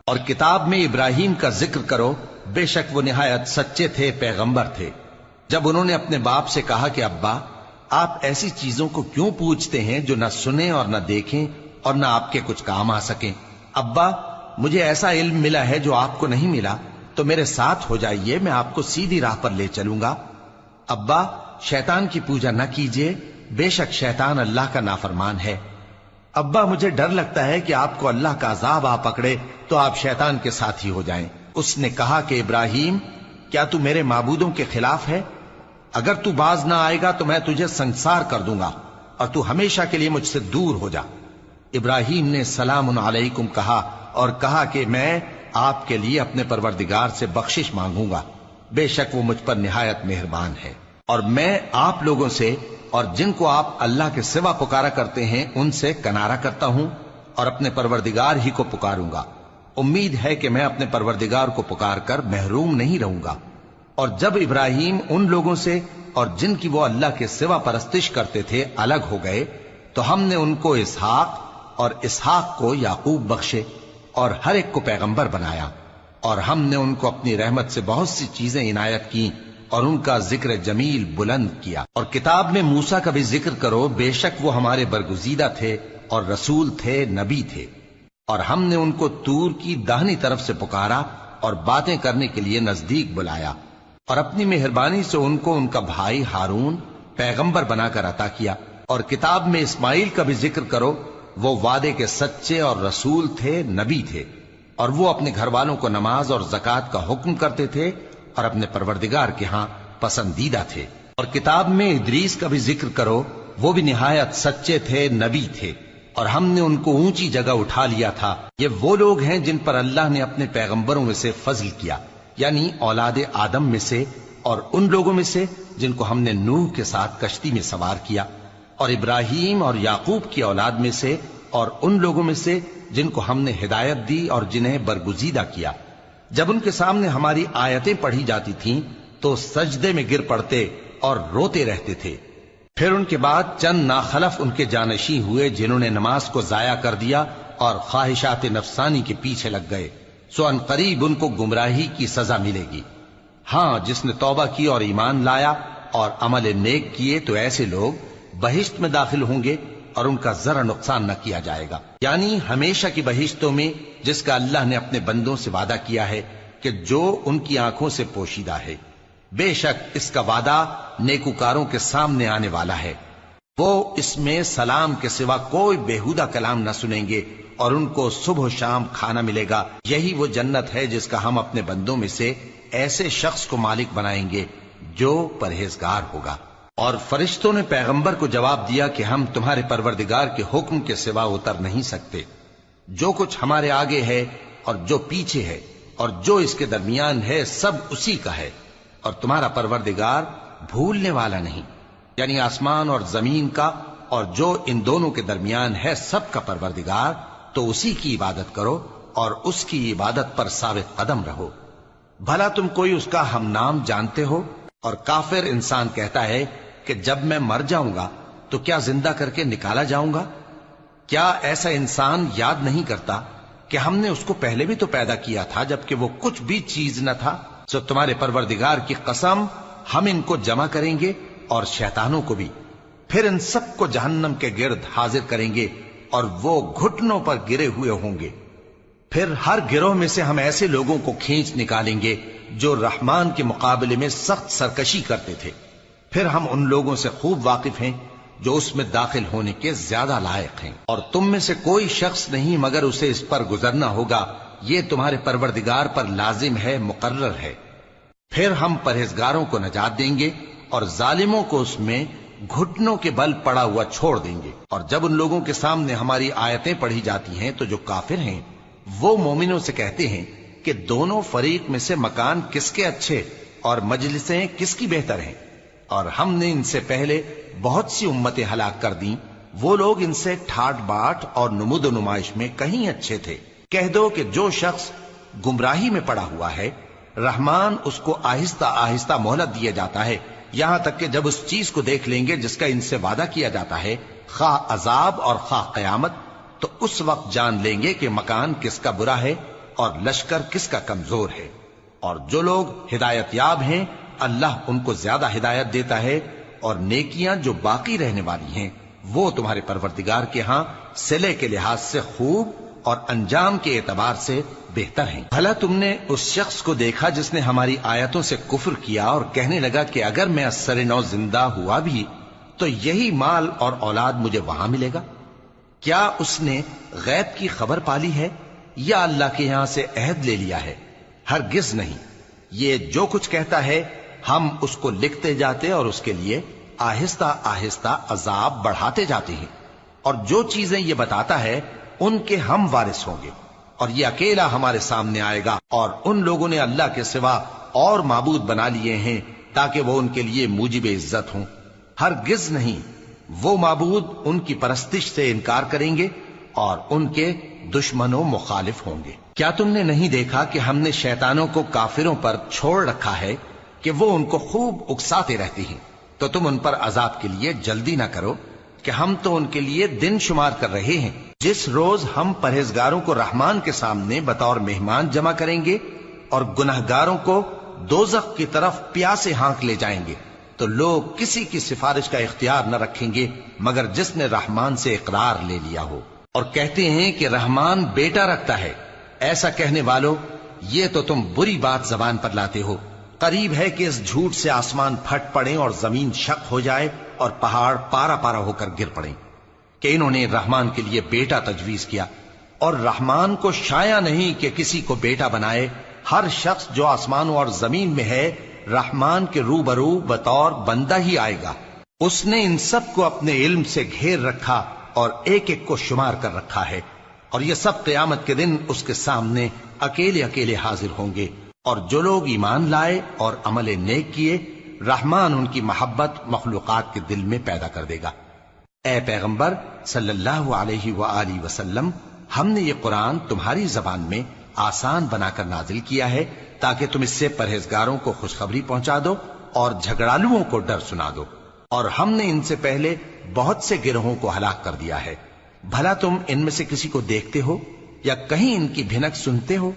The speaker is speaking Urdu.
اور کتاب میں ابراہیم کا ذکر کرو، بے شک وہ نہایت سچے تھے، پیغمبر تھے۔ جب انہوں نے اپنے باپ سے کہا کہ ابا، آپ ایسی چیزوں کو کیوں پوچھتے ہیں جو نہ سنیں اور نہ دیکھیں اور نہ آپ کے کچھ کام آ سکیں؟ ابا، مجھے ایسا علم ملا ہے جو آپ کو نہیں ملا، تو میرے ساتھ ہو جائیے، میں آپ کو سیدھی راہ پر لے چلوں گا۔ ابا، شیطان کی پوجا نہ کیجیے، بے شک شیطان اللہ کا نافرمان ہے۔ ابا، مجھے ڈر لگتا ہے کہ آپ کو اللہ کا عذاب آ پکڑے تو آپ شیطان کے ساتھی ہو جائیں۔ اس نے کہا کہ ابراہیم، کیا تو میرے معبودوں کے خلاف ہے؟ اگر تو باز نہ آئے گا تو میں تجھے سنسار کر دوں گا اور تو ہمیشہ کے لیے مجھ سے دور ہو جا۔ ابراہیم نے سلام علیکم کہا اور کہا کہ میں آپ کے لیے اپنے پروردگار سے بخشش مانگوں گا، بے شک وہ مجھ پر نہایت مہربان ہے، اور میں آپ لوگوں سے اور جن کو آپ اللہ کے سوا پکارا کرتے ہیں ان سے کنارہ کرتا ہوں اور اپنے پروردگار ہی کو پکاروں گا۔ امید ہے کہ میں اپنے پروردگار کو پکار کر محروم نہیں رہوں گا۔ اور جب ابراہیم ان لوگوں سے اور جن کی وہ اللہ کے سوا پرستش کرتے تھے الگ ہو گئے تو ہم نے ان کو اسحاق اور اسحاق کو یعقوب بخشے اور ہر ایک کو پیغمبر بنایا، اور ہم نے ان کو اپنی رحمت سے بہت سی چیزیں عنایت کی اور ان کا ذکر جمیل بلند کیا۔ اور کتاب میں موسیٰ کا بھی ذکر کرو، بے شک وہ ہمارے برگزیدہ تھے اور رسول تھے، نبی تھے، اور ہم نے ان کو طور کی داہنی طرف سے پکارا اور باتیں کرنے کے لیے نزدیک بلایا، اور اپنی مہربانی سے ان کو ان کا بھائی ہارون پیغمبر بنا کر عطا کیا۔ اور کتاب میں اسماعیل کا بھی ذکر کرو، وہ وعدے کے سچے اور رسول تھے، نبی تھے، اور وہ اپنے گھر والوں کو نماز اور زکوٰۃ کا حکم کرتے تھے اور اپنے پروردگار کے ہاں پسندیدہ تھے۔ اور کتاب میں ادریس کا بھی ذکر کرو، وہ بھی نہایت سچے تھے، نبی تھے، اور ہم نے ان کو اونچی جگہ اٹھا لیا تھا۔ یہ وہ لوگ ہیں جن پر اللہ نے اپنے پیغمبروں میں سے فضل کیا، یعنی اولاد آدم میں سے اور ان لوگوں میں سے جن کو ہم نے نوح کے ساتھ کشتی میں سوار کیا، اور ابراہیم اور یعقوب کی اولاد میں سے اور ان لوگوں میں سے جن کو ہم نے ہدایت دی اور جنہیں برگزیدہ کیا۔ جب ان کے سامنے ہماری آیتیں پڑھی جاتی تھیں تو سجدے میں گر پڑتے اور روتے رہتے تھے۔ پھر ان کے بعد چند ناخلف ان کے جانشین ہوئے جنہوں نے نماز کو ضائع کر دیا اور خواہشات نفسانی کے پیچھے لگ گئے، سو ان قریب ان کو گمراہی کی سزا ملے گی۔ ہاں، جس نے توبہ کی اور ایمان لایا اور عمل نیک کیے تو ایسے لوگ بہشت میں داخل ہوں گے اور ان کا ذرا نقصان نہ کیا جائے گا، یعنی ہمیشہ کی بہشتوں میں جس کا اللہ نے اپنے بندوں سے وعدہ کیا ہے کہ جو ان کی آنکھوں سے پوشیدہ ہے۔ بے شک اس کا وعدہ نیکوکاروں کے سامنے آنے والا ہے، وہ اس میں سلام کے سوا کوئی بیہودہ کلام نہ سنیں گے اور ان کو صبح و شام کھانا ملے گا۔ یہی وہ جنت ہے جس کا ہم اپنے بندوں میں سے ایسے شخص کو مالک بنائیں گے جو پرہیزگار ہوگا۔ اور فرشتوں نے پیغمبر کو جواب دیا کہ ہم تمہارے پروردگار کے حکم کے سوا اتر نہیں سکتے، جو کچھ ہمارے آگے ہے اور جو پیچھے ہے اور جو اس کے درمیان ہے سب اسی کا ہے، اور تمہارا پروردگار بھولنے والا نہیں، یعنی آسمان اور زمین کا اور جو ان دونوں کے درمیان ہے سب کا پروردگار، تو اسی کی عبادت کرو اور اس کی عبادت پر ثابت قدم رہو۔ بھلا تم کوئی اس کا ہم نام جانتے ہو؟ اور کافر انسان کہتا ہے کہ جب میں مر جاؤں گا تو کیا زندہ کر کے نکالا جاؤں گا؟ کیا ایسا انسان یاد نہیں کرتا کہ ہم نے اس کو پہلے بھی تو پیدا کیا تھا جبکہ وہ کچھ بھی چیز نہ تھا؟ سو تمہارے پروردگار کی قسم، ہم ان کو جمع کریں گے اور شیطانوں کو بھی، پھر ان سب کو جہنم کے گرد حاضر کریں گے اور وہ گھٹنوں پر گرے ہوئے ہوں گے۔ پھر ہر گروہ میں سے ہم ایسے لوگوں کو کھینچ نکالیں گے جو رحمان کے مقابلے میں سخت سرکشی کرتے تھے، پھر ہم ان لوگوں سے خوب واقف ہیں جو اس میں داخل ہونے کے زیادہ لائق ہیں، اور تم میں سے کوئی شخص نہیں مگر اسے اس پر گزرنا ہوگا، یہ تمہارے پروردگار پر لازم ہے، مقرر ہے۔ پھر ہم پرہیزگاروں کو نجات دیں گے اور ظالموں کو اس میں گھٹنوں کے بل پڑا ہوا چھوڑ دیں گے۔ اور جب ان لوگوں کے سامنے ہماری آیتیں پڑھی جاتی ہیں تو جو کافر ہیں وہ مومنوں سے کہتے ہیں کہ دونوں فریق میں سے مکان کس کے اچھے اور مجلسیں کس کی بہتر ہیں، اور ہم نے ان سے پہلے بہت سی امتیں ہلاک کر دیں، وہ لوگ ان سے ٹھاٹ باٹ اور نمود و نمائش میں کہیں اچھے تھے۔ کہہ دو کہ جو شخص گمراہی میں پڑا ہوا ہے، رحمان اس کو آہستہ آہستہ مہلت دیا جاتا ہے، یہاں تک کہ جب اس چیز کو دیکھ لیں گے جس کا ان سے وعدہ کیا جاتا ہے، خواہ عذاب اور خواہ قیامت، تو اس وقت جان لیں گے کہ مکان کس کا برا ہے اور لشکر کس کا کمزور ہے۔ اور جو لوگ ہدایت یاب ہیں اللہ ان کو زیادہ ہدایت دیتا ہے، اور نیکیاں جو باقی رہنے والی ہیں وہ تمہارے پروردگار کے ہاں صلے کے لحاظ سے خوب اور انجام کے اعتبار سے بہتر ہیں۔ بھلا تم نے اس شخص کو دیکھا جس نے ہماری آیتوں سے کفر کیا اور کہنے لگا کہ اگر میں اثر نو زندہ ہوا بھی تو یہی مال اور اولاد مجھے وہاں ملے گا؟ کیا اس نے غیب کی خبر پالی ہے یا اللہ کے یہاں سے عہد لے لیا ہے؟ ہرگز نہیں، یہ جو کچھ کہتا ہے ہم اس کو لکھتے جاتے اور اس کے لیے آہستہ آہستہ عذاب بڑھاتے جاتے ہیں، اور جو چیزیں یہ بتاتا ہے ان کے ہم وارث ہوں گے، اور یہ اکیلا ہمارے سامنے آئے گا۔ اور ان لوگوں نے اللہ کے سوا اور معبود بنا لیے ہیں تاکہ وہ ان کے لیے موجب عزت ہوں۔ ہرگز نہیں، وہ معبود ان کی پرستش سے انکار کریں گے اور ان کے دشمن و مخالف ہوں گے۔ کیا تم نے نہیں دیکھا کہ ہم نے شیطانوں کو کافروں پر چھوڑ رکھا ہے کہ وہ ان کو خوب اکساتے رہتے ہیں؟ تو تم ان پر عذاب کے لیے جلدی نہ کرو کہ ہم تو ان کے لیے دن شمار کر رہے ہیں۔ جس روز ہم پرہیزگاروں کو رحمان کے سامنے بطور مہمان جمع کریں گے اور گناہگاروں کو دوزخ کی طرف پیاسے ہانک لے جائیں گے، تو لوگ کسی کی سفارش کا اختیار نہ رکھیں گے مگر جس نے رحمان سے اقرار لے لیا ہو، اور کہتے ہیں کہ رحمان بیٹا رکھتا ہے۔ ایسا کہنے والوں، یہ تو تم بری بات زبان پر لاتے ہو۔ قریب ہے کہ اس جھوٹ سے آسمان پھٹ پڑے اور زمین شق ہو جائے اور پہاڑ پارا پارا ہو کر گر پڑیں کہ انہوں نے رحمان کے لیے بیٹا تجویز کیا، اور رحمان کو شایع نہیں کہ کسی کو بیٹا بنائے۔ ہر شخص جو آسمانوں اور زمین میں ہے رحمان کے روبرو بطور بندہ ہی آئے گا۔ اس نے ان سب کو اپنے علم سے گھیر رکھا اور ایک ایک کو شمار کر رکھا ہے، اور یہ سب قیامت کے دن اس کے سامنے اکیلے اکیلے حاضر ہوں گے۔ اور جو لوگ ایمان لائے اور عمل نیک کیے، رحمان ان کی محبت مخلوقات کے دل میں پیدا کر دے گا۔ اے پیغمبر صلی اللہ علیہ وآلہ وسلم، ہم نے یہ قرآن تمہاری زبان میں آسان بنا کر نازل کیا ہے تاکہ تم اس سے پرہیزگاروں کو خوشخبری پہنچا دو اور جھگڑالوؤں کو ڈر سنا دو، اور ہم نے ان سے پہلے بہت سے گروہوں کو ہلاک کر دیا ہے۔ بھلا تم ان میں سے کسی کو دیکھتے ہو یا کہیں ان کی بھنک سنتے ہو؟